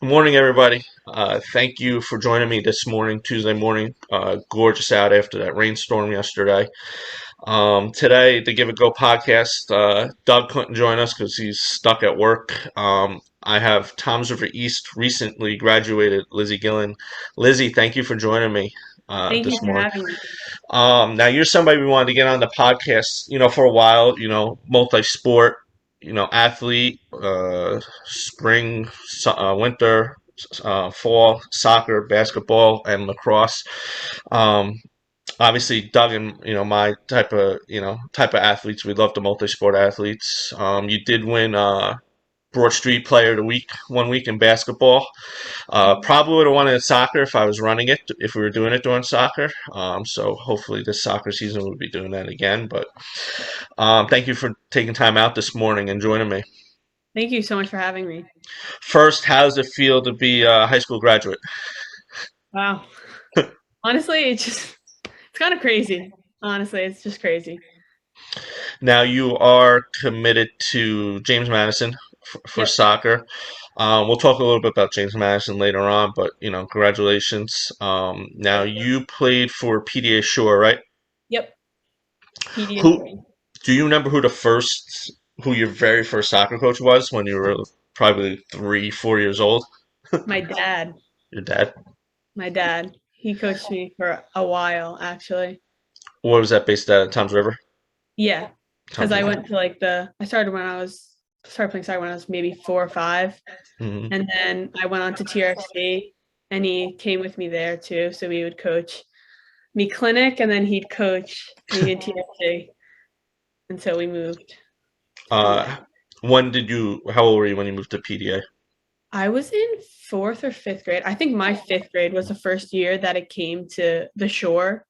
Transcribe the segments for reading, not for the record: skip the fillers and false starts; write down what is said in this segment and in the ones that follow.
Good morning, everybody. Thank you for joining me this morning, Tuesday morning. Gorgeous out after that rainstorm yesterday. Today, the Give It Go podcast, Doug couldn't join us because he's stuck at work. I have Tom's River East recently graduated Lizzie Gillen. Lizzie, thank you for joining me Thank you this for morning. having me. Now you're somebody we wanted to get on the podcast, for a while, multi-sport, athlete, spring, winter, fall, soccer, basketball, and lacrosse. Um, Obviously, Doug and, my type of athletes, we love the multi-sport athletes. You did win, Broad Street Player of the Week 1 week in basketball. Probably would have won in soccer if I was running it, if we were doing it during soccer. So hopefully this soccer season we'll be doing that again. But thank you for taking time out this morning and joining me. Thank you so much for having me. First, how does it feel to be a high school graduate? Wow. Honestly, it's kind of crazy. Honestly, it's just crazy. Now you are committed to James Madison for Yep. soccer. We'll talk a little bit about James Madison later on, but congratulations. Now Thank you. you played for PDA Shore, right? Yep. PDA. Who do you remember who your very first soccer coach was when you were probably 3, 4 years old? My dad. Your dad? My dad. He coached me for a while, actually. What was that based at? Tom's River? Yeah, because Tom's I River. went to I started playing soccer when I was maybe 4 or 5, Hmm. and then I went on to TRC, and he came with me there too. So we would coach me clinic, and then he'd coach me in TRC until we moved from there. Uh, how old were you when you moved to PDA? I was in fourth or fifth grade. I think my fifth grade was the first year that it came to the shore.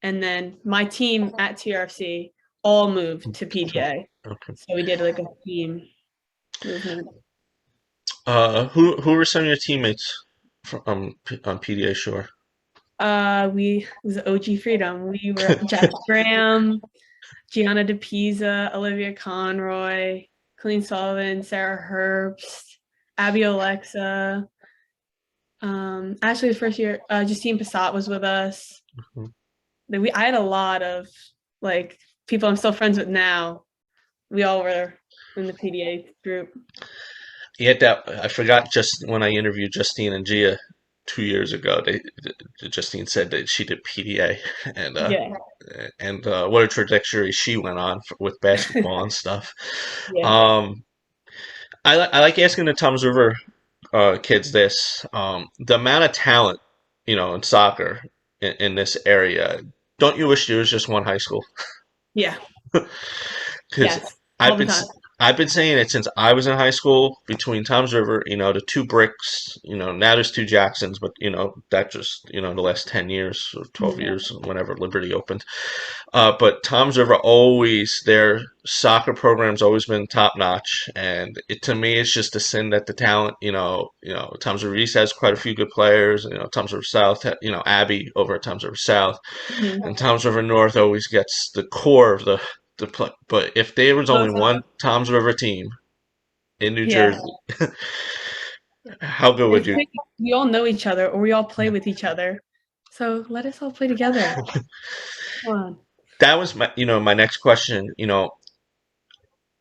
And then my team at TRC all moved to PDA. Okay. So we did like a team movement. Who were some of your teammates on PDA Shore? We it was OG Freedom. We were Jack Graham, Gianna DePisa, Olivia Conroy, Colleen Sullivan, Sarah Herbst, Abby Alexa. Actually, the first year, Justine Passat was with us. I had a lot of like people I'm still friends with now. We all were in the PDA group. Yeah, that I forgot just when I interviewed Justine and Gia 2 years ago. Justine said that she did PDA, and Yeah. what a trajectory she went on with basketball and stuff. Yeah. Um, I like asking the Tums River kids this: the amount of talent, in soccer in this area. Don't you wish there was just one high school? Yeah. Because Yes. All I've the been time. I've been saying it since I was in high school. Between Tom's River, the two bricks, now there's two Jacksons, but that just the last 10 years or 12 years, whenever Liberty opened. But Tom's River always their soccer program's always been top notch, and to me it's just a sin that the talent, Tom's River East has quite a few good players. Tom's River South, Abby over at Tom's River South, Mhm. and Tom's River North always gets the core of the play. But if there was only Most of one them. Tom's River team in New Yeah. Jersey, how good would It's you? like we all know each other or we all play with each other. So let us all play together. Come on. That was my next question.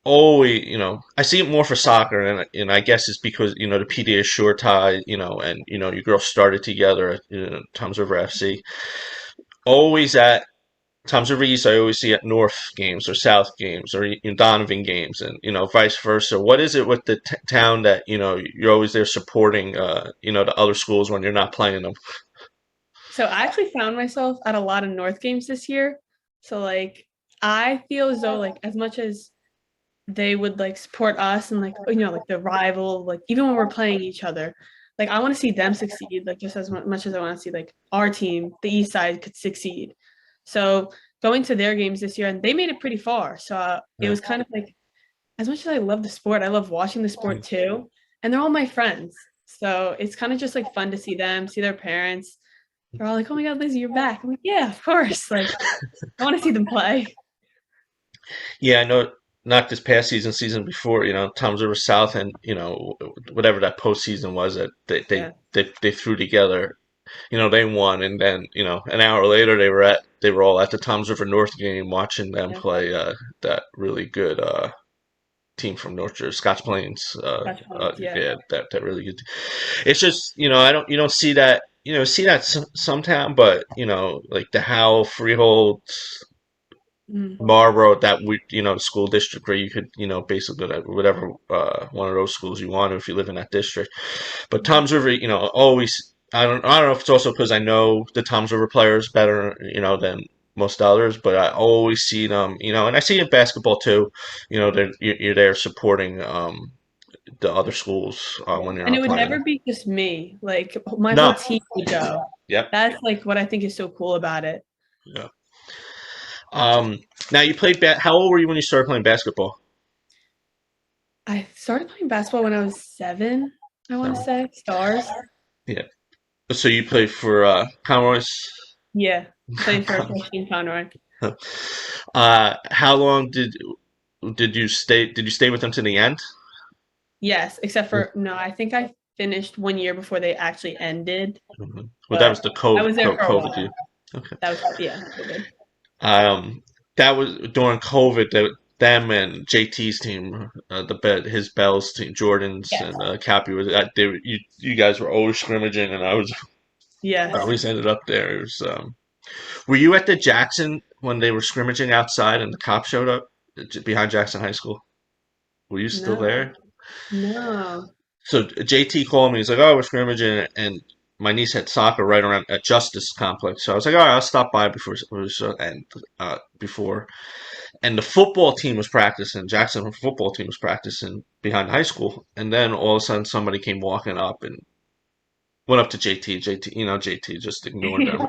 Always, I see it more for soccer, and I guess it's because the PDA Shore tie, and you girls started together at Tom's River FC. Always at Tom's River East, I always see at North games or South games or Donovan games, and vice versa. What is it with the town that you're always there supporting the other schools when you're not playing them? So I actually found myself at a lot of North games this year. So I feel as though as much as they would support us and the rival, even when we're playing each other, I want to see them succeed just as much as I want to see our team, the East Side, could succeed. So going to their games this year, and they made it pretty far. So it Yeah. was kind of as much as I love the sport, I love watching the sport too, and they're all my friends. So it's kind of just fun to see them, see their parents. They're all like, "Oh my God, Lizzie, you're back!" I'm like, "Yeah, of course." I want to see them play. Yeah, I know. not this past season, season before, Tom's River South, and whatever that postseason was that Yeah, they threw together. They won, and then an hour later they were all at the Tom's River North game watching them yeah, play that really good team from North Jersey, Scotch Plains. touch points. Yeah. Yeah, that really good. It's just I don't you don't see that sometime, but like the Howell, Freehold, Mm, Marlboro, that the school district where you could basically go to whatever one of those schools you want to if you live in that district. But mhm. Tom's River, always I don't know if it's also because I know the Tom's River players better, than most others, but I always see them, and I see it in basketball too. You're there supporting the other schools Yeah. when you're And it not would playing. never be just me. Like my whole No. team would go. Yep. That's like what I think is so cool about it. Yeah. Um. Now you played. How old were you when you started playing basketball? I started playing basketball when I was 7, I want to No. say. Stars. Yeah. So you played for Conroy's. Yeah. Playing for Brustman Conroy. How long did you stay? Did you stay with them to the end? Yes, except for no, I think I finished 1 year before they actually ended, Mhm. Well, that was but the I was there for a COVID year. while. Okay. That was yeah, COVID. Um, that was during COVID. Them and JT's team, his Bell's team, Jordan's Yes. and Cappy was. You guys were always scrimmaging, and I Yes. always ended up there. It was, were you at the Jackson when they were scrimmaging outside and the cops showed up behind Jackson High School? Were you still No. there? No. So JT called me. He's like, "Oh, we're scrimmaging," and my niece had soccer right around at Justice Complex. So I was like, "All right, I'll stop by before." And the football team was practicing. Jackson football team was practicing behind high school, and then all of a sudden somebody came walking up and went up to JT. JT just ignored them,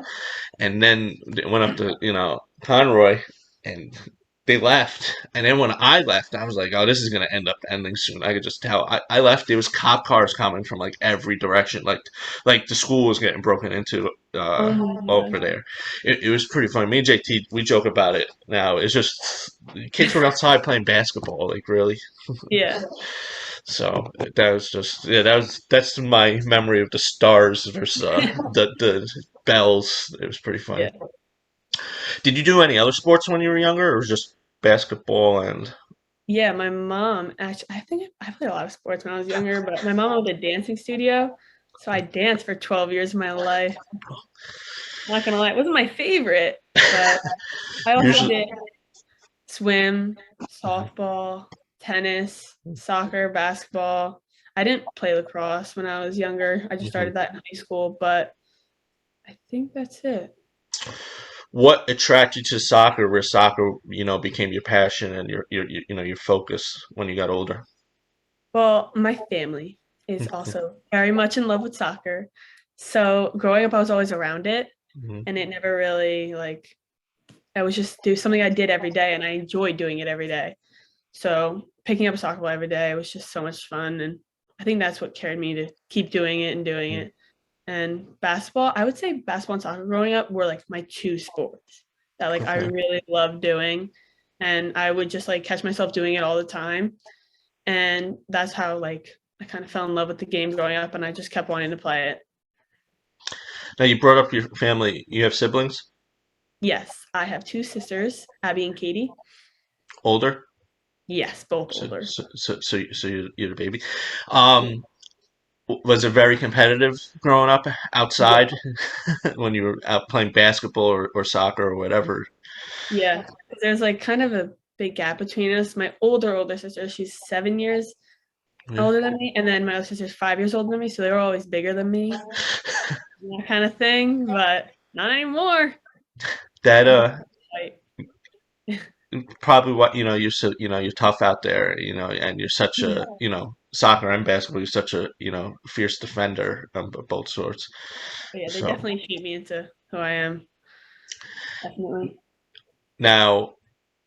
and then they went up to Conroy, and they left. And then when I left, I was like, "Oh, this is gonna end up ending soon." I could just tell. I left. There was cop cars coming from like every direction. Like the school was getting broken into Oh my over God. there. It was pretty funny. Me and JT, we joke about it now. It's just kids were outside playing basketball. Like really. Yeah. So that was just yeah. That's my memory of the Stars versus the Bells. It was pretty funny. Yeah. Did you do any other sports when you were younger, or was just basketball and? Yeah, my mom actually, I think I played a lot of sports when I was younger, but my mom owned a dancing studio, so I danced for 12 years of my life. Not gonna lie, it wasn't my favorite, but I also Usually, did swim, softball, tennis, soccer, basketball. I didn't play lacrosse when I was younger. I just mhm. started that in high school, but I think that's it. What attracted you to soccer, where soccer, became your passion and your focus when you got older? Well, my family is also very much in love with soccer. So growing up, I was always around it, Mhm. and it never really like I was just do something I did every day, and I enjoyed doing it every day. So picking up a soccer ball every day was just so much fun, and I think that's what carried me to keep doing it and doing it. And basketball, I would say basketball and soccer growing up were like my two sports that like I Okay. really loved doing, and I would just like catch myself doing it all the time. And that's how like I kind of fell in love with the game growing up, and I just kept wanting to play it. Now you brought up your family. You have siblings? Yes, I have two sisters, Abby and Katie. Older? Yes, both So older. so so, so, you're the baby. Um, was it very competitive growing up Yeah, outside when you were out playing basketball or soccer or whatever? yeah. 'Cause there's like kind of a big gap between us. My older sister, she's 7 years Yeah. older than me, and then my other sister's 5 years older than me, so they were always bigger than me, that kind of thing. But not anymore. That I fight. probably what you're so you're tough out there, and you're such a soccer and basketball. You're such a fierce defender of both sorts. But yeah, they So definitely shape me into who I am. Definitely. now,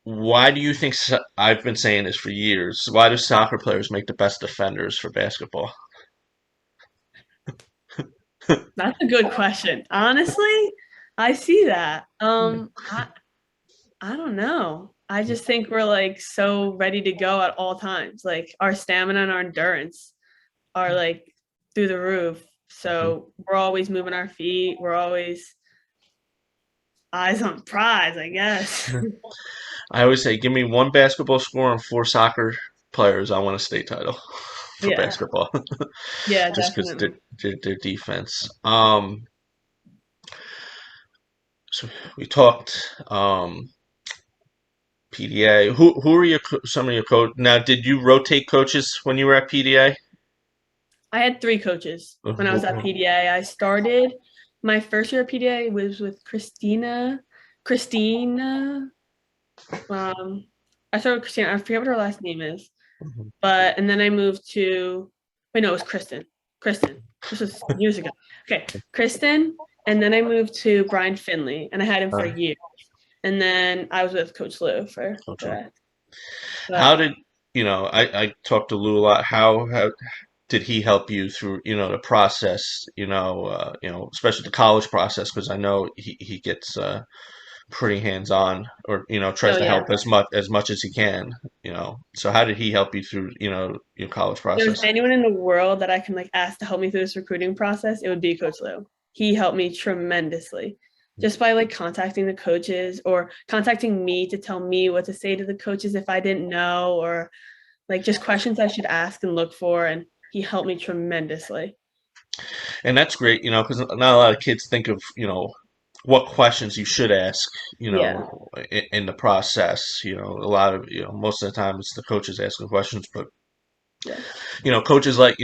why do you think I've been saying this for years? Why do soccer players make the best defenders for basketball? That's a good question. Honestly, I see that. I don't know. I just think we're like so ready to go at all times. Like our stamina and our endurance are like through the roof. Mhm. So we're always moving our feet. We're always eyes on prize, I guess. I always say, give me one basketball score and four soccer players. I want a state title for Yeah. basketball, Yeah, just because definitely. their defense. So we talked PDA. Who are some of your coach? Now, did you rotate coaches when you were at PDA? I had three coaches when I was at PDA. I started my first year at PDA was with Christina. Um, I started with Christina. I forget what her last name is. But and then I moved to wait, no, it was Kristen. Kristen. This was years ago. Okay, Kristen, and then I moved to Brian Finley, and I had him for a year. And then I was with Coach Lou for the Okay. rest. How But did I talked to Lou a lot. How did he help you through the process? Especially the college process, because I know he gets pretty hands on, or tries oh to yeah, help as much as he can. So how did he help you through your college if there's process? anyone in the world that I can like ask to help me through this recruiting process, it would be Coach Lou. He helped me tremendously just by like contacting the coaches or contacting me to tell me what to say to the coaches if I didn't know or like just questions I should ask and look for. And he helped me tremendously. And that's great, because not a lot of kids think of what questions you should ask, Yeah. in the process. A lot of most of the time it's the coaches asking questions, but Yeah. coaches like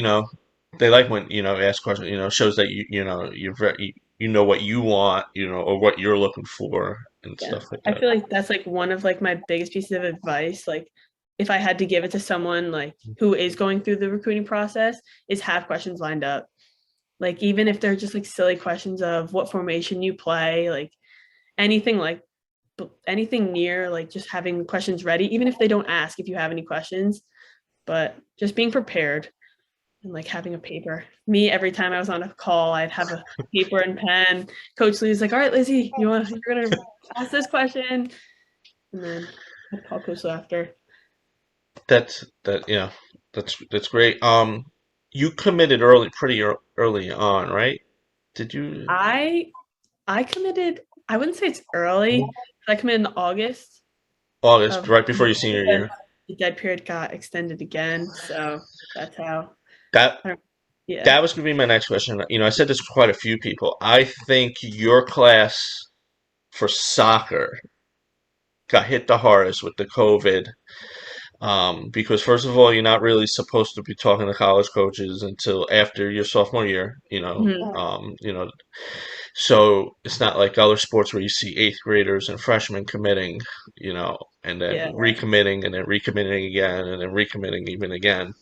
they like when ask questions. Shows that you're very you know what you want, or what you're looking for and Yeah. stuff like I that. feel like that's like one of like my biggest pieces of advice. Like if I had to give it to someone like who is going through the recruiting process, is have questions lined up. Like even if they're just like silly questions of what formation you play, like anything near like just having questions ready, even if they don't ask if you have any questions, but just being prepared and like having a paper. Me, every time I was on a call, I'd have a paper and pen. Coach Lee's like, "All right, Lizzie, you're gonna ask this question," and then I'd call Coach Lee after. That's great. You committed early, pretty early on, right? Did you? I I committed. I wouldn't say it's early. I committed in August August, of right before your senior year. the dead period got extended again, so that's how. That I don't, yeah. that was going to be my next question. I said this to quite a few people. I think your class for soccer got hit the hardest with the COVID, because first of all, you're not really supposed to be talking to college coaches until after your sophomore year. Mhm. So it's not like other sports where you see eighth graders and freshmen committing, and then Yeah. recommitting and then recommitting again and then recommitting even again.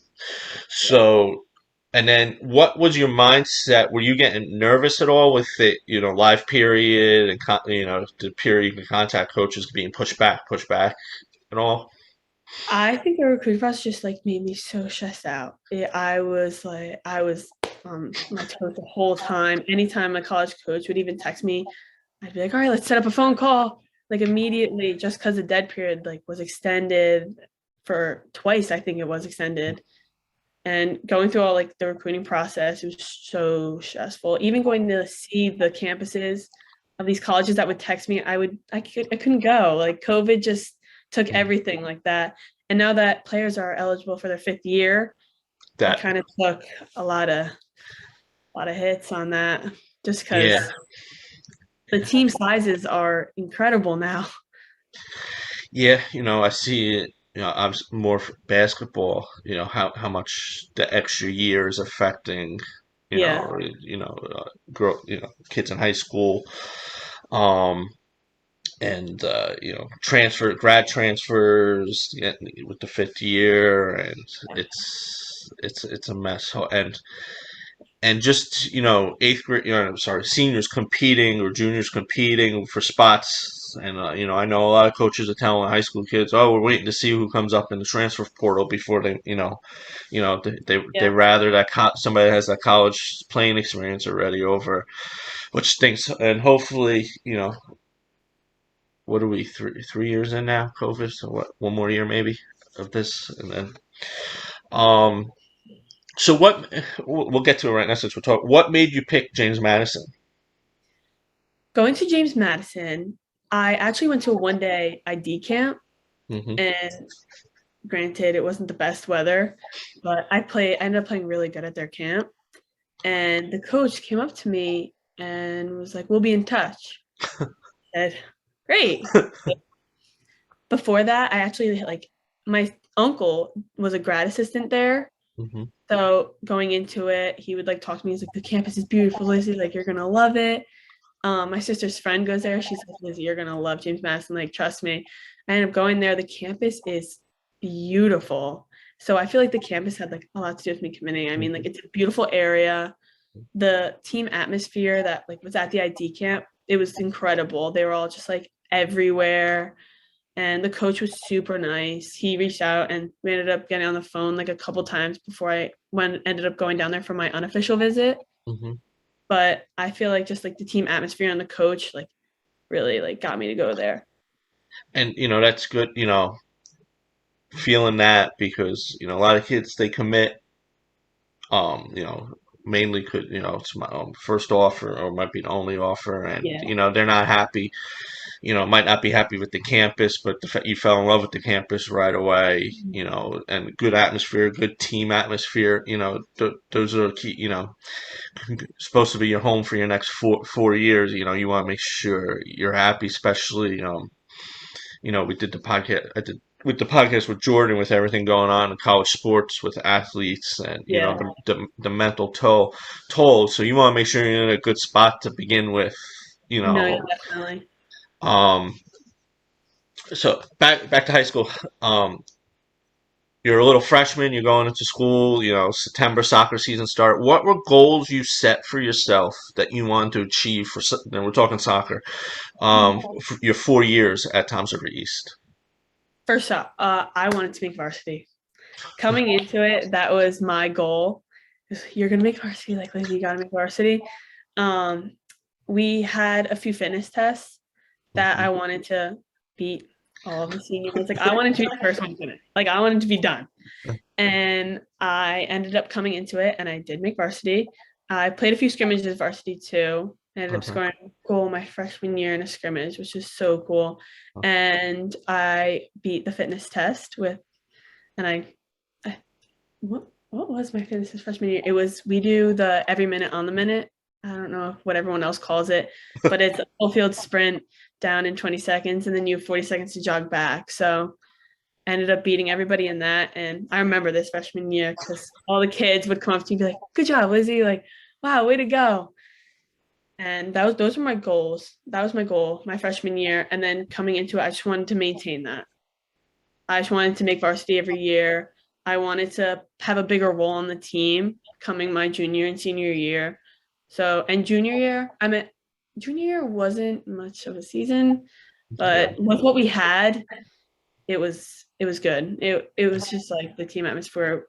So, and then what was your mindset? Were you getting nervous at all with the, live period and, the period you can contact coaches being pushed back at all? I think the recruiting process just like made me so stressed out. I was my toes the whole time. Anytime my college coach would even text me, I'd be like, all right, let's set up a phone call. Like immediately, just because the dead period like was extended for twice, I think it was extended. And going through all like the recruiting process, it was so stressful. Even going to see the campuses of these colleges that would text me, I couldn't go. Like COVID just took everything like that. And now that players are eligible for their fifth year, it That, kind of took a lot of hits on that just yeah, because the team sizes are incredible now. yeah. I see it. I'm more for basketball. How much the extra year is affecting. Yeah. Grow. Kids in high school. Um, and grad transfers, yeah, with the fifth year, and it's a mess. And just eighth grade, I'm sorry, seniors competing or juniors competing for spots. And I know a lot of coaches are telling high school kids, "Oh, we're waiting to see who comes up in the transfer portal before they, they Yeah. rather that somebody that has that college playing experience already over, which stinks." And hopefully, what are we 3 years in now? COVID, so what? One more year maybe of this, and then um. So what? We'll get to it right now since we're talking. What made you pick James Madison? Going to James Madison, I actually went to a 1-day ID camp, Hmm. and granted, it wasn't the best weather, but I ended up playing really good at their camp. And the coach came up to me and was like, "We'll be in touch." I said, "Great." Before that, I actually like my uncle was a grad assistant there. Hmm. So going into it, he would like talk to me. He's like, "The campus is beautiful, Lizzie. Like you're gonna love it." My sister's friend goes there. She's like, "Lizzie, you're gonna love James Madison. Like trust me." I ended up going there. The campus is beautiful. So I feel like the campus had like a lot to do with me committing. I mean, like it's a beautiful area. The team atmosphere that like was at the ID camp, it was incredible. They were all just like everywhere, and the coach was super nice. He reached out and we ended up getting on the phone like a couple times before I ended up going down there for my unofficial visit. Hmm. But I feel like just like the team atmosphere and the coach like really like got me to go there. And that's good. Feeling that because a lot of kids they commit mainly could it's my first offer or might be the only offer, and Yeah. they're not happy. Might not be happy with the campus, but you fell in love with the campus right away. And good atmosphere, good team atmosphere. Those are key. Supposed to be your home for your next 4 years. You want to make sure you're happy, especially we did the podcast. I did with the podcast with Jordan, with everything going on in college sports with athletes, and Yeah. the mental toll. So you want to make sure you're in a good spot to begin with. You No, yeah, know, definitely. um, so back to high school. You're a little freshman. You're going into school. September soccer season start. What were goals you set for yourself that you wanted to achieve for? And we're talking soccer. For your 4 years at Tom's River East. First up, I wanted to make varsity. Coming into it, that was my goal. You're gonna make varsity, like Lizzie, you gotta make varsity. Um, we had a few fitness tests that Hmm. I wanted to beat all of the seniors. Like I wanted to be the first one to finish. Like I wanted to be done. And I ended up coming into it and I did make varsity. I played a few scrimmages varsity too. I ended up Uh-huh. scoring a goal my freshman year in a scrimmage, which was so cool. And I beat the fitness test with, and I what was my fitness test freshman year? It was we do the every minute on the minute. I don't know what everyone else calls it, but it's a full field sprint down in 20 seconds, and then you have 40 seconds to jog back. So I ended up beating everybody in that. And I remember this freshman year because all the kids would come up to me and be like, "Good job, Lizzie. Like, wow, way to go." And those were my goals. That was my goal my freshman year. And then coming into it, I just wanted to maintain that. I just wanted to make varsity every year. I wanted to have a bigger role on the team coming my junior and senior year. So, and junior year, junior year wasn't much of a season, Yeah. but with what we had, it was good. It was just like the team atmosphere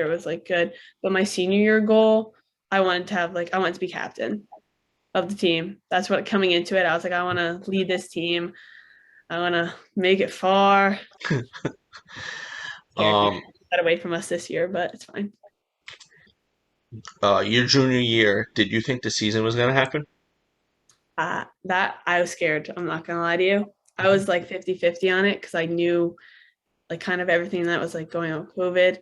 was like good. But my senior year goal, I wanted to be captain of the team. That's what coming into it. I was like, I want to lead this team. I want to make it far. Scared we Um, got away from us this year, but it's fine. your junior year, did you think the season was gonna happen? That I was scared. I'm not gonna lie to you. I was like 50-50 on it because I knew like kind of everything that was like going on with COVID.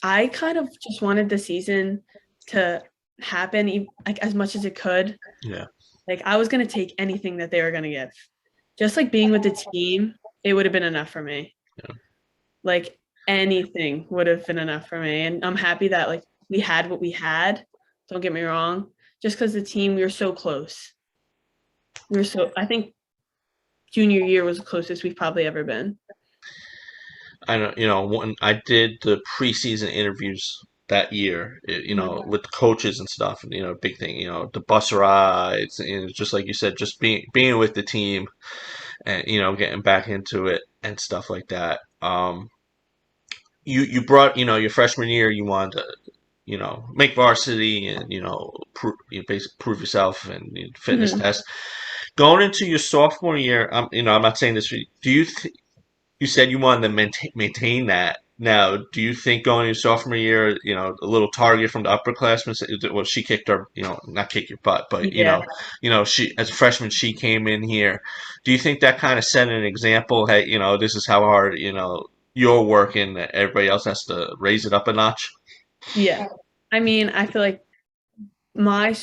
I kind of just wanted the season to happen like as much as it could. Yeah. Like I was gonna take anything that they were gonna give. Just like being with the team, it would have been enough for me. Yeah. Like anything would have been enough for me. And I'm happy that like we had what we had. Don't get me wrong. Just because the team, we were so close. I think junior year was the closest we've probably ever been. I know, when I did the preseason interviews that year, Mhm. with the coaches and stuff, and big thing, the bus rides, and just like you said, just being with the team, and getting back into it and stuff like that. You brought, your freshman year, you wanted to, make varsity and basically prove yourself and fitness Mhm. test. Going into your sophomore year, I'm not saying this. Do you you said you wanted to maintain that? Now, do you think going into sophomore year, a little target from the upperclassmen? Well, she kicked her, not kick your butt, but Yeah. she as a freshman she came in here. Do you think that kind of set an example? Hey, this is how hard you're working. Everybody else has to raise it up a notch. Yeah. I mean, I feel like my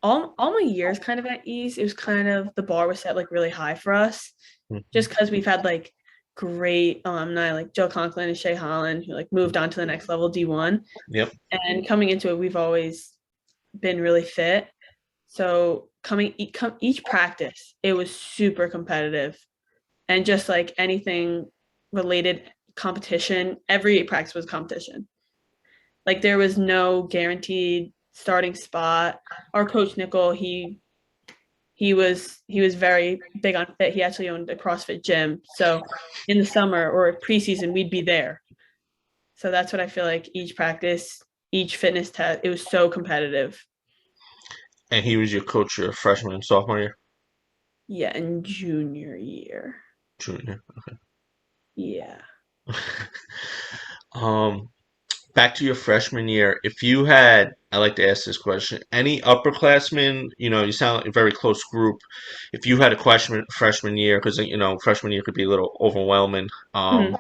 all my years kind of at ease, it was kind of the bar was set like really high for us Mhm. just because we've had like great alumni like Joe Conklin and Shay Holland who like moved on to the next level D1. Yep. And coming into it, we've always been really fit. So each practice, it was super competitive. And just like anything related competition, every practice was competition. Like there was no guaranteed starting spot. Our coach Nickel, he was very big on fit. He actually owned a CrossFit gym. So in the summer or preseason, we'd be there. So that's what I feel like each practice, each fitness test, it was so competitive. And he was your coach your freshman and sophomore year, Yeah, in junior year. junior. Yeah. Um, Back to your freshman year, if you had, I like to ask this question, any upperclassmen, you sound like a very close group. If you had a question freshman year, because freshman year could be a little overwhelming. Mhm.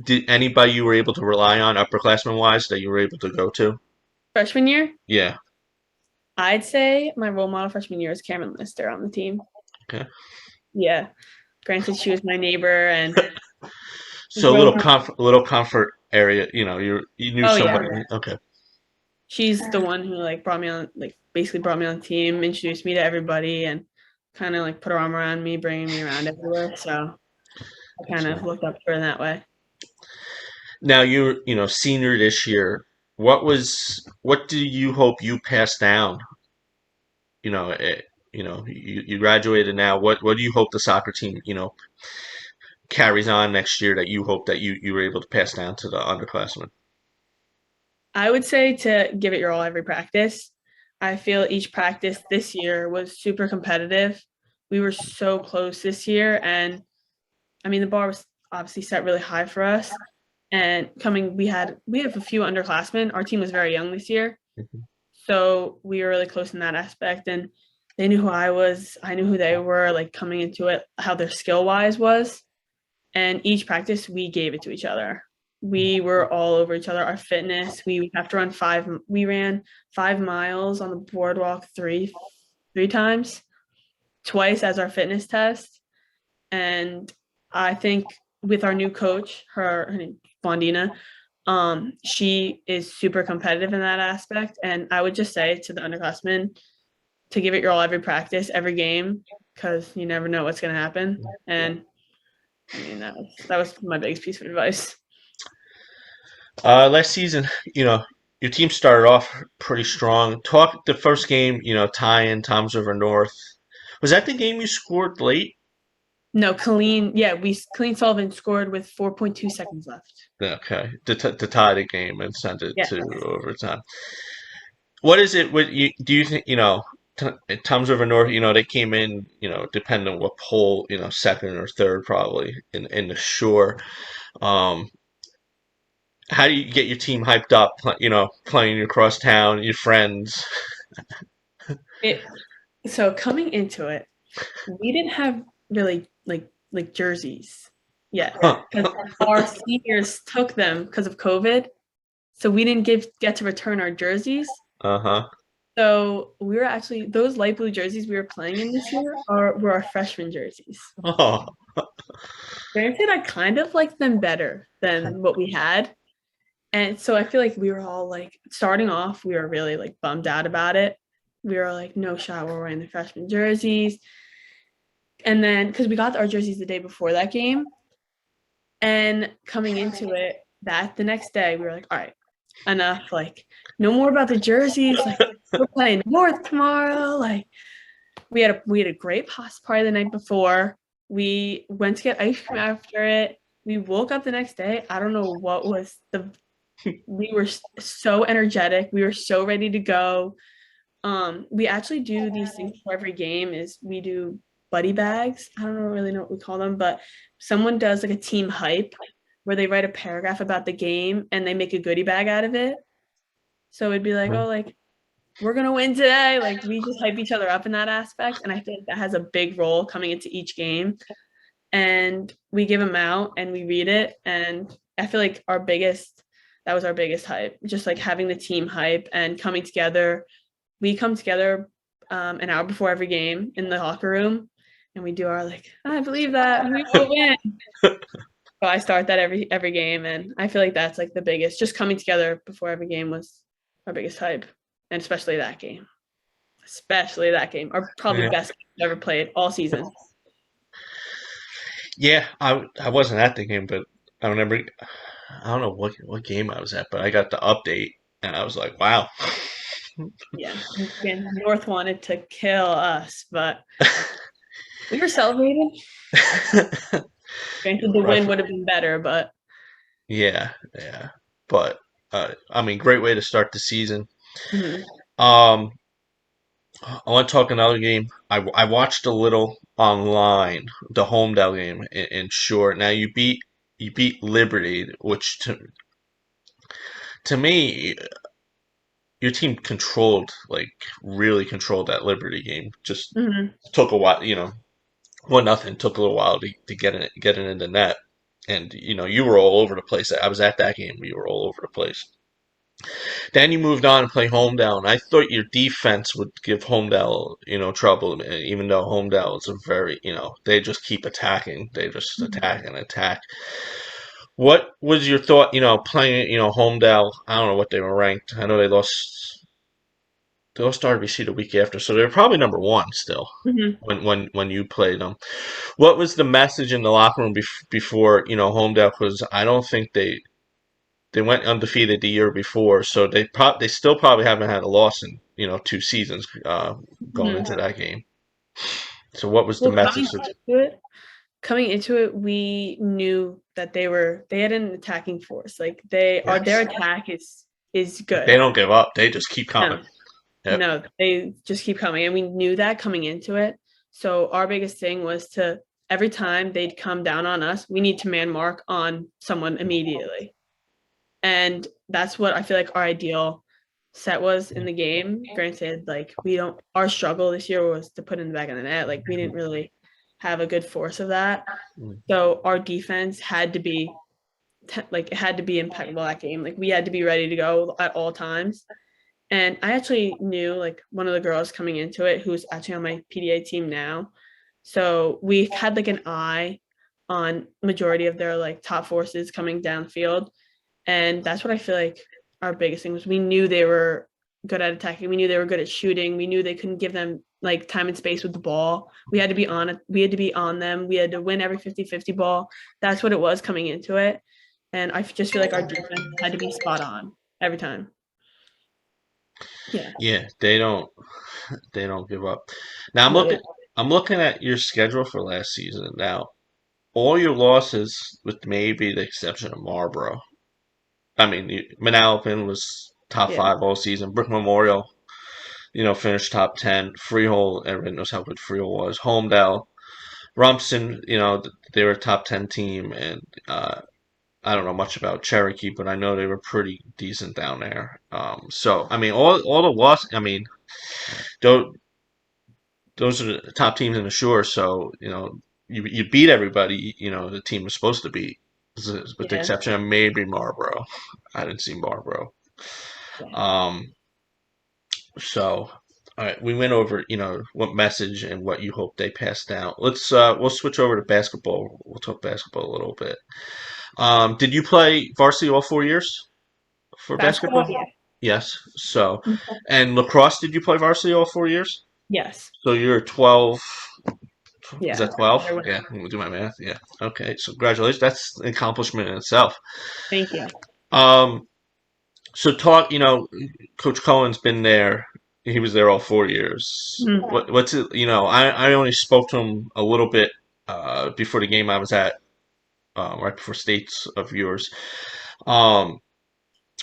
Did anybody you were able to rely on upperclassmen wise that you were able to go to? Freshman year, Yeah. I'd say my role model freshman year is Cameron Lister on the team. Okay. Yeah. Granted, she was my neighbor and So growing up. a little comfort area. You knew Oh yeah. somebody. Okay. She's the one who like brought me on, like basically brought me on the team, introduced me to everybody, and kind of like put her arm around me, bringing me around everywhere. So I kind of Excellent. looked up to her in that way. Now you're senior this year. What do you hope you pass down? You graduated now. What do you hope the soccer team carries on next year that you hope that you were able to pass down to the underclassmen? I would say to give it your all every practice. I feel each practice this year was super competitive. We were so close this year, and I mean the bar was obviously set really high for us. And we have a few underclassmen. Our team was very young this year, Mhm. so we were really close in that aspect. And they knew who I was. I knew who they were. Like coming into it, how their skill wise was. And each practice, we gave it to each other. We were all over each other. Our fitness, we have to run five. We ran 5 miles on the boardwalk three times, twice as our fitness test. And I think with our new coach, her name Blondina, she is super competitive in that aspect. And I would just say to the underclassmen to give it your all every practice, every game, because you never know what's going to happen. And I mean, that was my biggest piece of advice. Last season, your team started off pretty strong. Talk the first game, tie in Toms River North. Was that the game you scored late? No, Colleen Sullivan scored with 4.2 seconds left. Okay, to tie the game and send it Yeah. to overtime. What is it? What you do you think? Toms River North. They came in. Depending on what poll. Second or third probably in the shore. Um, how do you get your team hyped up? Playing across town, your friends. It so coming into it, we didn't have really like jerseys yet because our seniors took them because of COVID. So we didn't get to return our jerseys. Uh-huh. So we were actually those light blue jerseys we were playing in this year were our freshman jerseys. Oh, Granted, I kind of like them better than what we had. And so I feel like we were all like starting off, we were really like bummed out about it. We were like, no shot, we're wearing the freshman jerseys. And then because we got our jerseys the day before that game, and coming into it, that the next day, we were like, all right, enough. Like, no more about the jerseys. Like, we're playing North tomorrow. Like, we had a great pasta party the night before. We went to get ice cream after it. We woke up the next day. I don't know what was the we were so energetic. We were so ready to go. We actually do these things for every game. Is we do buddy bags. I don't really know what we call them, but someone does like a team hype where they write a paragraph about the game and they make a goodie bag out of it. So it'd be like, oh, like we're gonna win today. Like we just hype each other up in that aspect, and I think that has a big role coming into each game. And we give them out and we read it, and I feel like that was our biggest hype, just like having the team hype and coming together. We come together an hour before every game in the locker room, and we do our like, I believe that we will win. So I start that every game, and I feel like that's like the biggest. Just coming together before every game was our biggest hype, and especially that game, our probably Yeah. best game I've ever played all season. Yeah, I wasn't at the game, but I remember I don't know what game I was at, but I got the update and I was like, wow. Yeah, again, North wanted to kill us, but we were celebrating. Granted, the Right. win would have been better, but Yeah, yeah. But I mean, great way to start the season. mhm. Um, I want to talk another game. I watched a little online, the Homedale game in short. Now you beat Liberty, which to me your team controlled, like really controlled that Liberty game. Just Mhm. took a while, 1-0 took a little while to get it in the net. And you were all over the place. I was at that game. You were all over the place. Then you moved on to play Homedale. I thought your defense would give Homedale, trouble, even though Homedale is a very, they just keep attacking. They just Mhm. attack and attack. What was your thought, playing, Homedale? I don't know what they were ranked. I know they lost to RBC the week after, so they're probably number one still Mhm. when you played them. What was the message in the locker room before, Homedale? Because I don't think they went undefeated the year before, so they still probably haven't had a loss in 2 seasons going into Mhm. that game. So what was the Well, message? coming into it, we knew that they had an attacking force. Like their Yes, attack is they good. don't give up. They just keep coming. No, Yep. no, they just keep coming, and we knew that coming into it. So our biggest thing was to every time they'd come down on us, we need to man mark on someone immediately. And that's what I feel like our ideal set was in the game. Granted, like we don't our struggle this year was to put in the back of the net. Like we didn't really have a good force of that. So our defense had to be like it had to be impeccable that game. Like we had to be ready to go at all times. And I actually knew like one of the girls coming into it who's actually on my PDA team now. So we had like an eye on majority of their like top forces coming downfield. And that's what I feel like our biggest thing was we knew they were good at attacking. We knew they were good at shooting. We knew they couldn't give them like time and space with the ball. We had to be on it. We had to be on them. We had to win every 50-50 ball. That's what it was coming into it. And I just feel like our defense had to be spot on every time. Yeah. Yeah, they don't give up. Now No, yeah. I'm looking at your schedule for last season. Now all your losses, with maybe the exception of Marlboro. I mean, Manalapan was top Yeah. five all season. Brick Memorial, finished top 10. Freehold, everyone knows how good Freehold was. Homedale, Rumson, they were a top 10 team, and I don't know much about Cherokee, but I know they were pretty decent down there. So I mean, all the loss. I mean, those those are the top teams in the shore. So you beat everybody. The team was supposed to beat, with the Yeah. exception of maybe Marlboro. I didn't see Marlboro. Yeah. Um, so. All right, we went over, what message and what you hope they pass down. We'll switch over to basketball. We'll talk basketball a little bit. Did you play varsity all 4 years for Basketball, basketball? yeah. Yes. So, Mhm. and lacrosse, did you play varsity all 4 years? Yes. So you're 12. Is Yeah. that 12? There was- Yeah, I'm gonna do my math. Yeah. Okay. So congratulations. That's an accomplishment in itself. Thank you. Um, so talk, Coach Cohen's been there. He was there all 4 years. Mhm. What's it, I only spoke to him a little bit before the game I was at, right before states of yours. Um,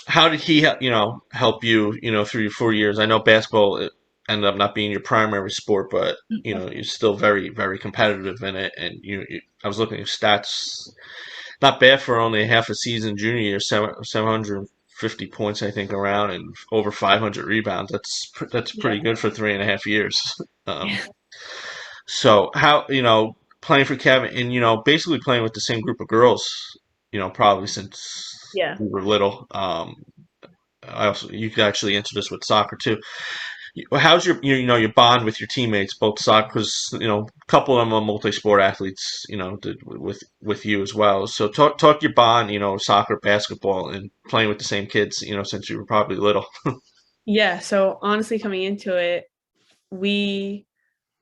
how did he help you, through your 4 years? I know basketball. ended up not being your primary sport, but you're still very, very competitive in it. And I was looking at your stats, not bad for only half a season. Junior year, 750 points, I think, around, and over 500 rebounds. That's Yeah. pretty good for 3.5 years. Um, Yeah. so how playing for Kevin and basically playing with the same group of girls, probably since Yeah. we were little. I also you could actually answer this with soccer too. How's your bond with your teammates, both soccer, because a couple of them are multi-sport athletes, with you as well. So talk your bond, soccer, basketball, and playing with the same kids, since you were probably little. Yeah. So honestly, coming into it, we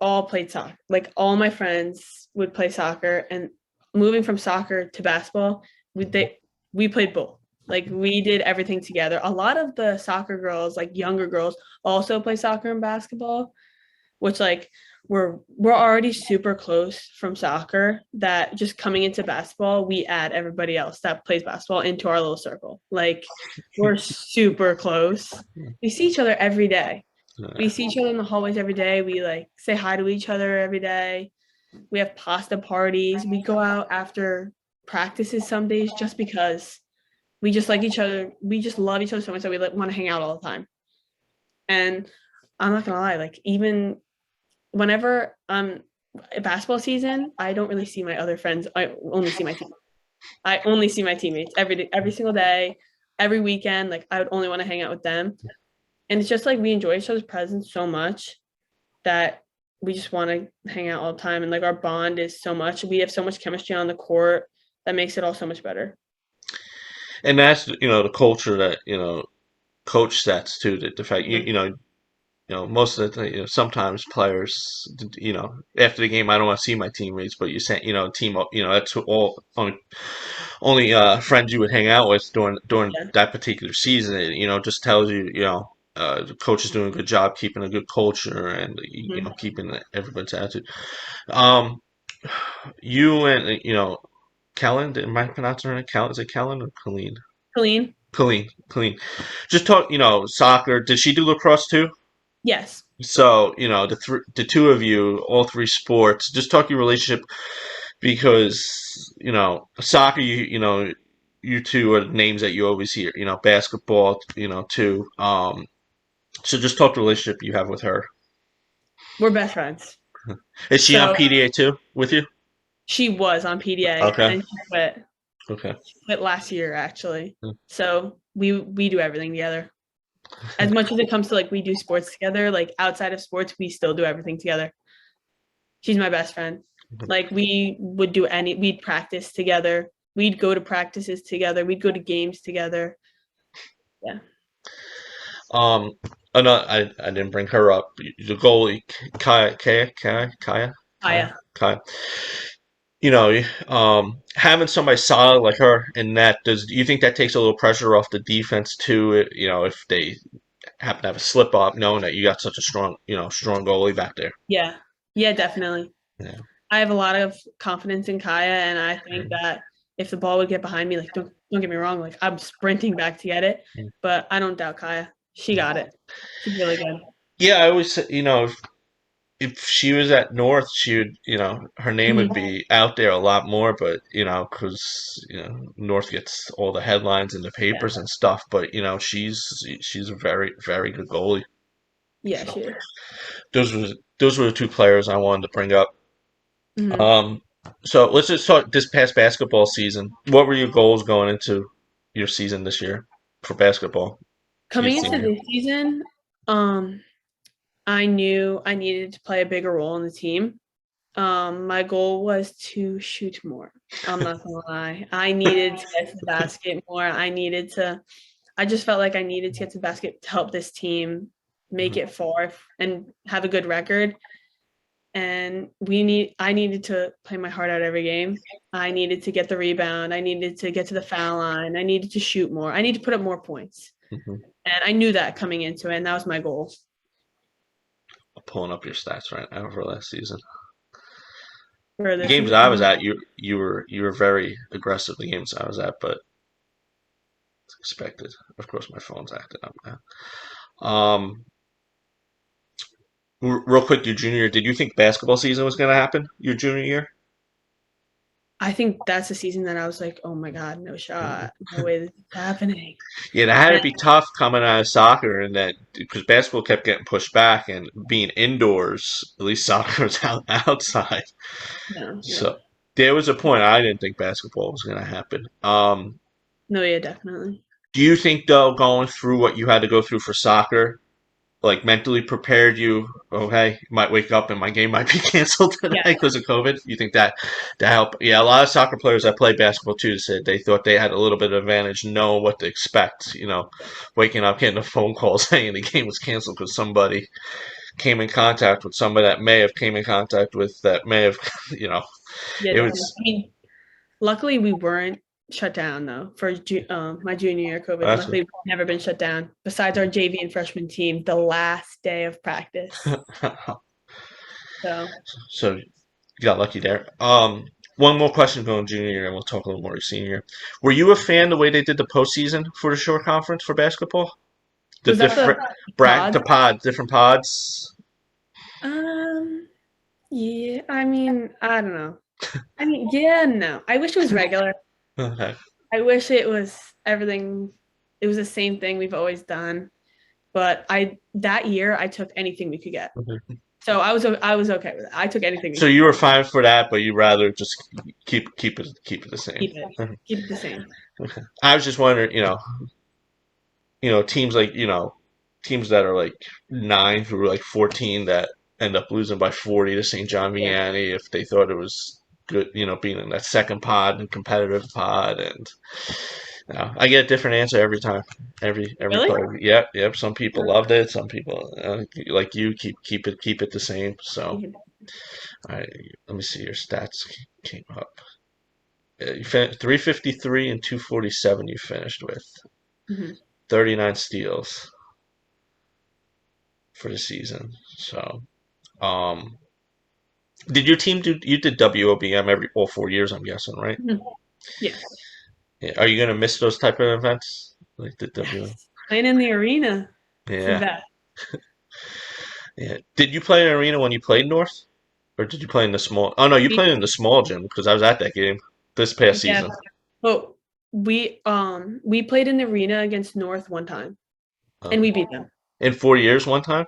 all played soccer. Like all my friends would play soccer, and moving from soccer to basketball, we played both. Like we did everything together. A lot of the soccer girls, like younger girls, also play soccer and basketball, which like we're already super close from soccer that just coming into basketball, we add everybody else that plays basketball into our little circle. Like we're super close. We see each other every day. We see each other in the hallways every day. We like say hi to each other every day. We have pasta parties. We go out after practices some days just because we just like each other. We just love each other so much that we like, want to hang out all the time. And I'm not gonna lie, like even whenever basketball season, I don't really see my other friends. I only see my team. I only see my teammates every day, every single day, every weekend. Like I would only want to hang out with them. And it's just like we enjoy each other's presence so much that we just want to hang out all the time. And like our bond is so much. We have so much chemistry on the court that makes it all so much better. And that's the culture that coach sets too. The fact Mhm. most of the time, sometimes players, after the game, I don't want to see my teammates, but you say, team up, that's all only friends you would hang out with during Yeah. that particular season. It, just tells you, the coach is doing a good job keeping a good culture and Mhm. keeping everyone's attitude. Um, you and Kellen, am I pronouncing her name? Kellen, is it Kellen or Colleen? Colleen? Colleen. Just talk, soccer. Did she do lacrosse too? Yes. So, the two of you, all three sports, just talk your relationship because, soccer, you two are names that you always hear, basketball, too. So just talk the relationship you have with her. We're best friends. Is she on So PDA too with you? she was on PDA Okay. and she quit. Okay. She quit last year actually. So we do everything together. As much as it comes to like we do sports together, like outside of sports, we still do everything together. She's my best friend. Like we'd practice together. We'd go to practices together. We'd go to games together. Yeah. Um, no, I didn't bring her up. The goalie, Aya. Kaya. Having somebody solid like her in net, do you think that takes a little pressure off the defense too? If they happen to have a slip up, knowing that you got such a strong goalie back there. Yeah. Yeah, definitely. Yeah. I have a lot of confidence in Kaya, and I think that if the ball would get behind me, like don't get me wrong, like I'm sprinting back to get it, but I don't doubt Kaya. She got it. She's really good. Yeah, I always say, if she was at North, she would, her name would Mhm. be out there a lot more, but, because, North gets all the headlines in the Yeah. papers and stuff, but, she's a very, very good goalie. Yeah, So she is. those were the two players I wanted to bring up. Mhm. Um, so let's just talk this past basketball season. What were your goals going into your season this year for basketball? Your Coming into senior. this season, um, I knew I needed to play a bigger role in the team. My goal was to shoot more. I'm not gonna lie. I needed to get to the basket more. I just felt like I needed to get to the basket to help this team make Mhm. it far and have a good record. And I needed to play my heart out every game. I needed to get the rebound. I needed to get to the foul line. I needed to shoot more. I need to put up more points. Mhm. And I knew that coming into it, and that was my goal. I'm pulling up your stats right now for last season. For The this games I was season. at, you were very aggressive. The games I was at, but it's expected. Of course, my phone's acting up now. Um, Real quick, your junior year, did you think basketball season was going to happen your junior year? I think that's the season that I was like, oh my God, no shot. No way this is happening. Yeah, that had to And be tough coming out of soccer, and that because basketball kept getting pushed back, and being indoors, at least soccer was outside. no, yeah. So there was a point I didn't think basketball was going to happen. No, yeah, definitely. Do you think though, going through what you had to go through for soccer, like mentally prepared you? Oh, hey, you might wake up and my game might be canceled today Yeah, because of COVID. You think that helped? Yeah, a lot of soccer players that play basketball too said they thought they had a little bit of advantage knowing what to expect. Waking up getting a phone call saying the game was canceled because somebody came in contact with somebody that may have came in contact with that may have, you know, yeah, it definitely. was. I mean, luckily we weren't shut down though for my junior year COVID. That's Luckily, we've never been shut down. Besides our JV and freshman team, the last day of practice. So so you got lucky there. One more question going junior year, and we'll talk a little more senior year. Were you a fan the way they did the postseason for the short conference for basketball? The was that the different pod? the pods, different pods. Um, yeah. I mean, I don't know. I mean, yeah, no. I wish it was regular. Okay. I wish it was everything. It was the same thing we've always done. But I that year I took anything we could get. Mhm. So I was okay with it. I took anything we So could you get. were fine for that, but you rather just keep it the same. Keep it the same. Okay. I was just wondering, teams like teams that are like 9 through like 14 that end up losing by 40 to St. John Yeah. Vianney if they thought it was good, being in that second pod and competitive pod, and I get a different answer every time, every Really? play. Yep. Some people loved it. Some people like you keep it the same. So, all right, let me see your stats came up. You 353 and 247. You finished with Mm-hmm. 39 steals for the season. So, um, did your team do? You did WOBM all 4 years, I'm guessing, right? Mm-hmm. Yes. Yeah. Are you gonna miss those type of events like the W? Yes. Playing in the arena. It's the Yeah, best. yeah. Did you play in arena when you played North, or did you play in the small? Oh no, you played in the small gym because I was at that game this past Yeah. season. But we played in the arena against North one time and Uh, we beat them. in 4 years, one time.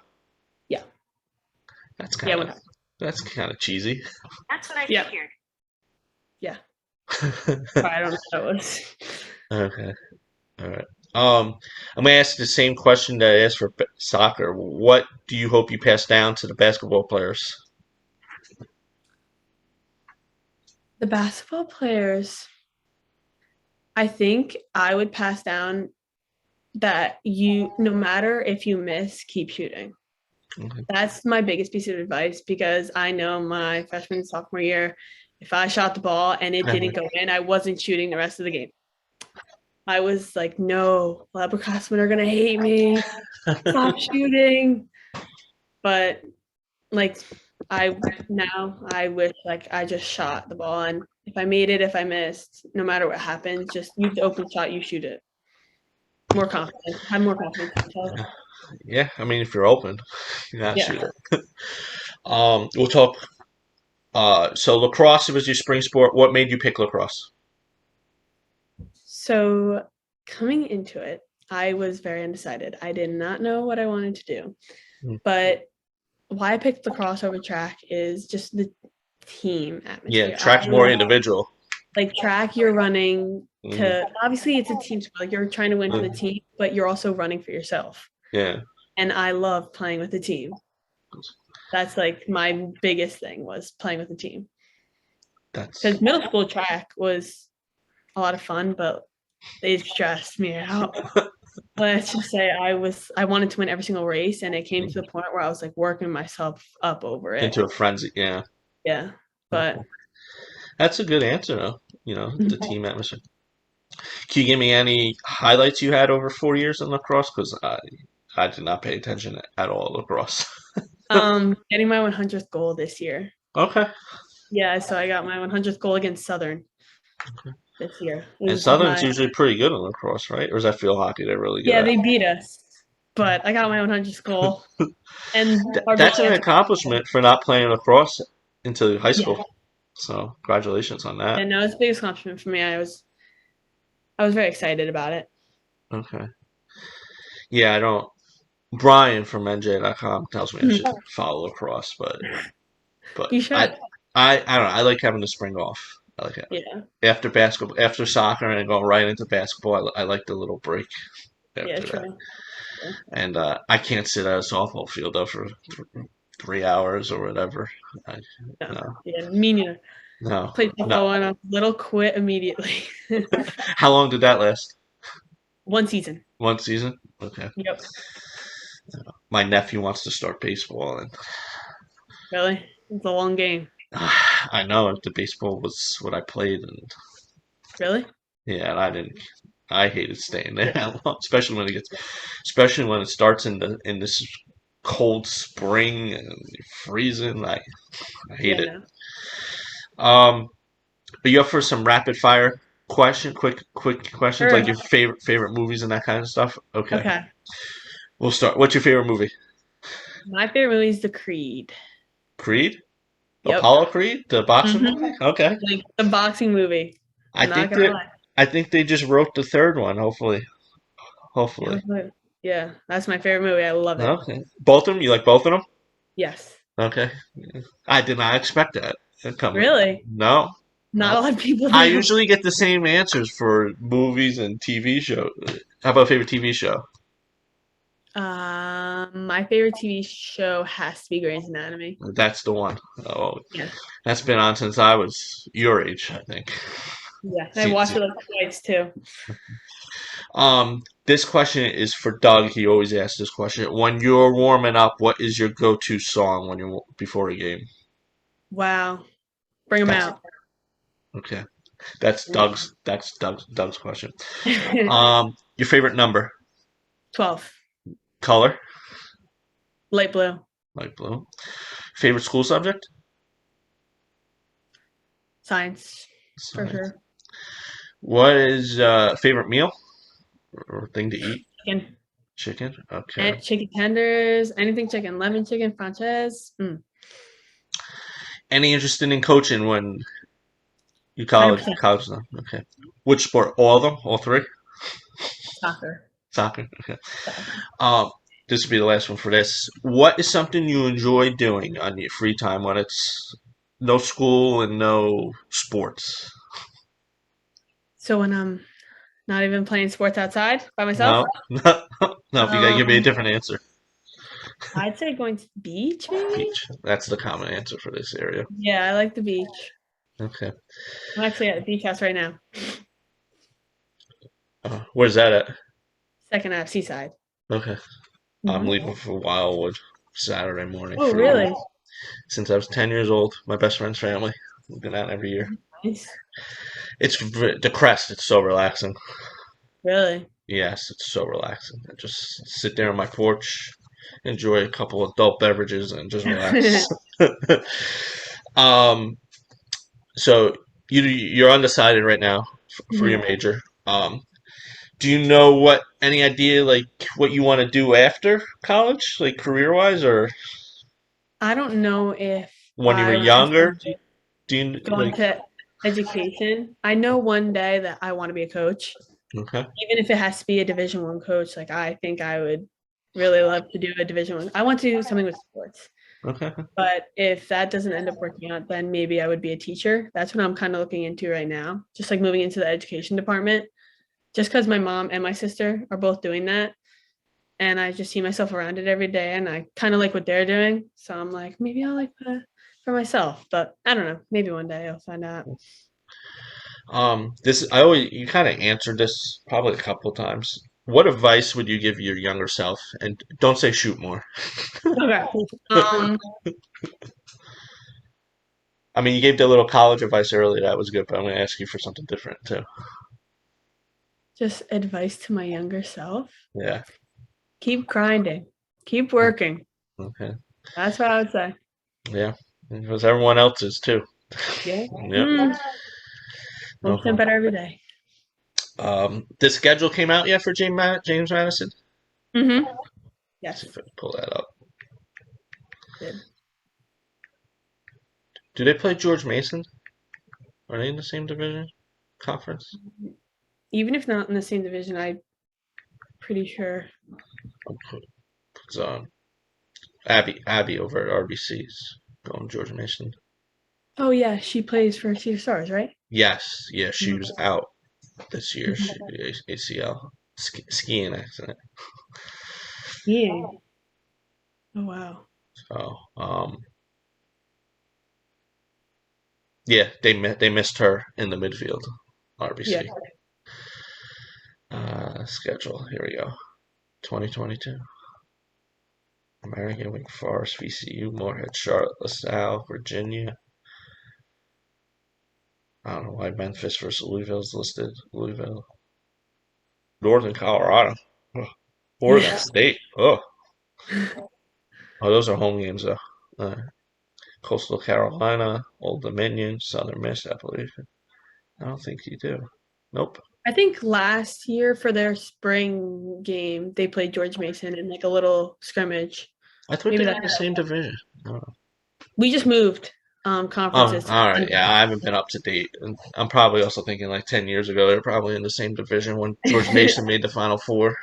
Yeah. That's Yeah, kind one of time. that's kind of cheesy. That's what I yeah. figured. Yeah. But I don't know what that was. Okay. All right. I'm gonna ask the same question that I asked for soccer. What do you hope you pass down to the basketball players? The basketball players, I think I would pass down that no matter if you miss, keep shooting. Okay. That's my biggest piece of advice because I know my freshman and sophomore year, if I shot the ball and it didn't go in, I wasn't shooting the rest of the game. I was like, no, upperclassmen are gonna hate me. Stop shooting. But like I wish like I just shot the ball and if I made it, if I missed, no matter what happens, just use the open shot, you shoot it. More confidence. Have more confidence in yourself. Yeah, I mean, if you're open, you gotta Yeah. shoot it. We'll talk. So lacrosse was your spring sport. What made you pick lacrosse? So coming into it, I was very undecided. I did not know what I wanted to do. Mm. But why I picked lacrosse over track is just the team Yeah, atmosphere. track's more individual. Like track, you're running Hmm. to obviously it's a team sport. Like you're trying to win for the team, but you're also running for yourself. Yeah, And I love playing with the team. That's like my biggest thing was playing with the team. that's Because middle school track was a lot of fun, but they stressed me out. Let's just say I wanted to win every single race, and it came to the point where I was like working myself up over it. into a frenzy. Yeah, Yeah, but that's a good answer, though. The team atmosphere. Can you give me any highlights you had over 4 years in lacrosse? Because I did not pay attention at all to lacrosse. getting my 100th goal this year. Okay. Yeah, so I got my 100th goal against Southern this year. It And was Southern's usually pretty good in lacrosse, right? Or is that field hockey? They're really good yeah, at. they beat us. but I got my 100 goal. And our big That's an chance. accomplishment for not playing lacrosse into high Yeah, school. So congratulations on that. and no, it's the biggest accomplishment for me. I was very excited about it. Okay. Yeah, I don't. Brian from NJ.com tells me I should follow lacrosse, but You I should. I don't know. I like having the spring off. I like it. Yeah, After basketball, after soccer, and going right into basketball. I like the little break yeah, after that. true. True. And I can't sit at a softball field though for 3 hours or whatever. I, No, no, yeah, me neither. no, Played no. football and a little quit immediately. How long did that last? One season. 1 season? Okay. Yep. My nephew wants to start baseball, and Really, it's a long game. I know if the baseball was what I played, and Really? yeah, and I didn't. I hated staying there that long, especially when it starts in this cold spring and you're freezing. I hate Yeah, it. no. Um, are you up for some rapid fire quick questions, like Sure. your favorite movies and that kind of stuff? Okay, Okay. we'll start. What's your favorite movie? My favorite movie is The Creed. Creed? Yep. Apollo Creed, the boxing Hmm. movie? Okay. Like the boxing movie. I I'm not think gonna that lie. I think they just wrote the third one. Hopefully, It hopefully. was good. Yeah, that's my favorite movie. I love it. Okay. Both of them? You like both of them? Yes. Okay. I did not expect that. Really? No, Not no. a lot of people I do. usually get the same answers for movies and TV shows. How about favorite TV show? My favorite TV show has to be Grey's Anatomy. That's the one. Oh, Yes. that's been on since I was your age, I think. Yeah. I See, watched see. it like twice too. This question is for Doug. He always asks this question. When you're warming up, what is your go-to song when you're before a game? Wow. Bring them That's out. okay. That's Doug's question. Your favorite number, 12. color, Light blue. light blue. Favorite school subject, Science. For science. sure. What is favorite meal or thing to eat? Chicken. Chicken. Okay. And chicken tenders. Anything chicken. Lemon chicken. Frances. Any interest in coaching when you college 100% college now? Okay. Which sport? All of them? All three? soccer. Soccer. Okay. Soccer. Um, this will be the last one for this. What is something you enjoy doing on your free time when it's no school and no sports? So when I'm not even playing sports outside by myself, No, no, no. You gotta give me a um, different answer. I'd say going to the beach, maybe. Beach. That's the common answer for this area. Yeah, I like the beach. Okay. I'm actually at the beach house right now. Where's that at? Second half, seaside. Okay. I'm Hmm. leaving for Wildwood Saturday morning Oh, for a week. really? Since I was 10 years old. My best friend's family. We've been out every year. Nice. The crest. It's so relaxing. Really? Yes, it's so relaxing. I just sit there on my porch, enjoy a couple of adult beverages, and just relax. um, so you're undecided right now for your Mhm. major. Do you know any idea like what you want to do after college, like career wise, or I don't know if when you were I want younger? to Do you go like? into education. I know one day that I want to be a coach, Okay, even if it has to be a Division One coach. Like I think I would really love to do a Division One. I want to do something with sports. okay. But if that doesn't end up working out, then maybe I would be a teacher. That's what I'm kind of looking into right now. Just like moving into the education department. Just because my mom and my sister are both doing that. And I just see myself around it every day and I kind of like what they're doing. So I'm like, maybe I'll like that for myself. But I don't know. Maybe one day I'll find out. This I always you kind of answered this probably a couple of times. What advice would you give your younger self? And don't say shoot more. Okay. Um, I mean, you gave the little college advice earlier. That was good, but I'm going to ask you for something different too. just advice to my younger self. Yeah. Keep grinding. Keep working. Okay. That's what I would say. Yeah. Because everyone else is too. Yeah. Yep. 1% Okay. better every day. The schedule came out yet for James Madison? Mm-hmm. See if Yes. I can pull that up. Good. Do they play George Mason? Are they in the same division conference? Even if not in the same division, I'm pretty sure. It's Abby over at RBC's going George Mason. Oh yeah, she plays for Cedar Stars, right? Yes, yeah, she Mhm. was out this year. She ACL skiing accident. Yeah. Oh wow. So yeah, they missed her in the midfield. Yeah. RBC schedule. Here we go. 2022. American, Wake Forest, VCU, Morehead, Charlotte, LaSalle, Virginia. I don't know why Memphis versus Louisville is listed. Louisville. Northern Colorado. Ugh. Oregon Yeah. State. Oh, those are home games though. Coastal Carolina, Old Dominion, Southern Miss, Appalachian. I don't think you do. Nope. I think last year for their spring game, they played George Mason in like a little scrimmage. I thought they Maybe were that's in the same division. Oh, we just moved oh, conferences to all right. Yeah, Sunbelt. I haven't been up to date. And I'm probably also thinking like 10 years ago, they were probably in the same division when George Mason made the Final Four.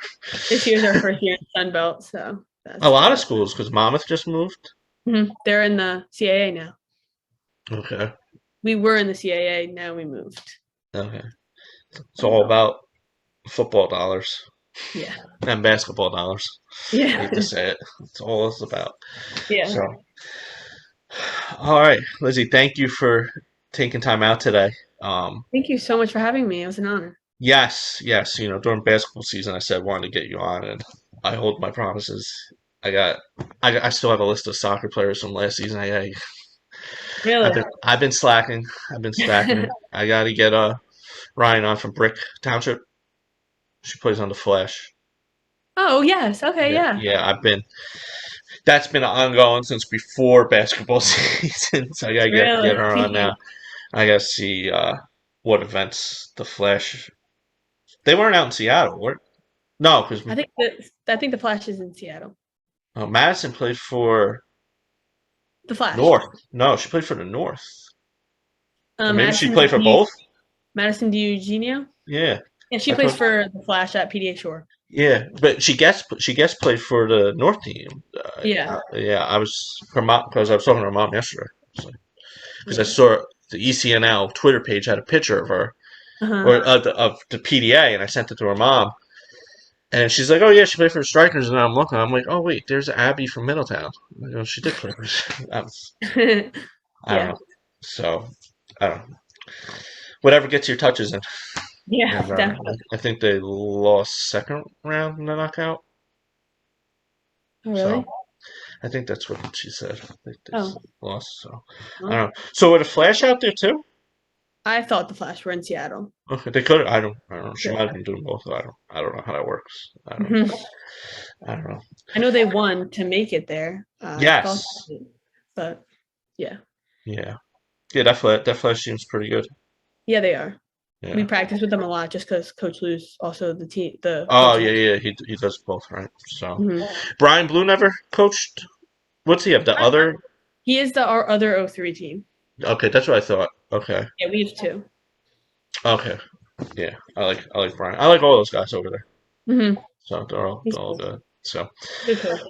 This year's our first year in Sunbelt, so A that's lot of why. schools, because Monmouth just moved. They're in the CAA now. Okay. We were in the CAA, now we moved. Okay. It's all Sunbelt. about football dollars Yeah. and basketball dollars. I hate to Yeah. say it. It's all it's about. Yeah. So, all right, Lizzie, thank you for taking time out today. Thank you so much for having me. It was an honor. Yes, yes. During basketball season, I said wanted to get you on, and I hold my promises. I got, I still have a list of soccer players from last season. Really? I've been slacking. I've been stacking it. I got to get Ryan on from Brick Township. She plays on the Flash. Oh, yes. Okay, Yeah, yeah. yeah. That's been ongoing since before basketball season. So I gotta get her on now. Really? I gotta see what events the Flash. They weren't out in Seattle, were? No, because I think the Flash is in Seattle. Madison played for The Flash. North. No, she played for the North. Or maybe she Madison played for both. Madison Eugenio? Yeah, Yeah, she I plays thought. for the Flash at PDA Shore. Yeah, but she gets played for the North team. Yeah. Yeah, I was her mom because I was talking to her mom yesterday. Because I Yeah. saw the ECNL Twitter page had a picture of her Uh-huh. or of the PDA, and I sent it to her mom. And she's like, "Oh yeah, she played for the Strikers." And I'm looking, I'm like, "Oh wait, there's Abby from Middletown." She did play for. I don't Yeah. know. So I don't know. Whatever gets your touches in. Yeah, And definitely. I think they lost second round in the knockout. Oh, So really? I think that's what she said. I think they Oh, lost. So I well, don't know. So were the Flash out there too? I thought the Flash were in Seattle. Okay, they could. I don't know. She Yeah. might have been doing both. I don't know how that works. Mhm. I don't know. I know they won to make it there. I thought, Yes. but yeah. Yeah. Yeah. That Flash seems pretty good. Yeah, they are. We Yeah. practice with them a lot just because Coach Lou's also the Oh coach of yeah, the yeah. He does both, right? So team. Brian Blue never coached. What's he have? The other? He is our other 03 team. Okay, that's what I thought. Okay. Yeah, we have two. Okay. Yeah. I like Brian. I like all those guys over there. Mm-hmm. So they're all, He's they're all cool. good. So Good coach.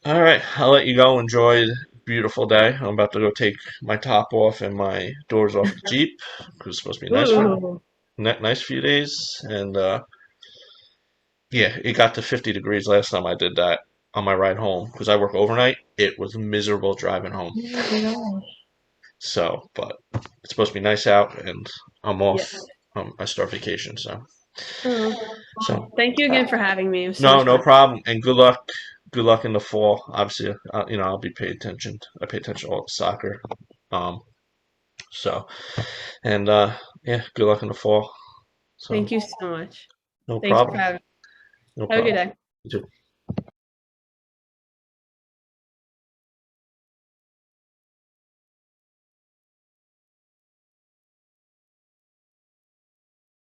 all right, I'll let you go. Enjoy the beautiful day. I'm about to go take my top off and my doors off the Jeep because it's supposed to be nice for Ooh. nice few days. And yeah, it got to 50 degrees last time I did that on my ride home because I work overnight. It was miserable driving home. Oh my gosh. So, but it's supposed to be nice out, and I'm Yeah. off. I start vacation, so Oh. so Well, thank you again for having me. It was so no, much no fun. problem. And good luck. Good luck in the fall. Obviously, I'll be paying attention. I pay attention to all the soccer. Um, so and yeah, good luck in the fall. So Thank you so much. no Thanks for problem. having me. No Have a good problem. day. You too.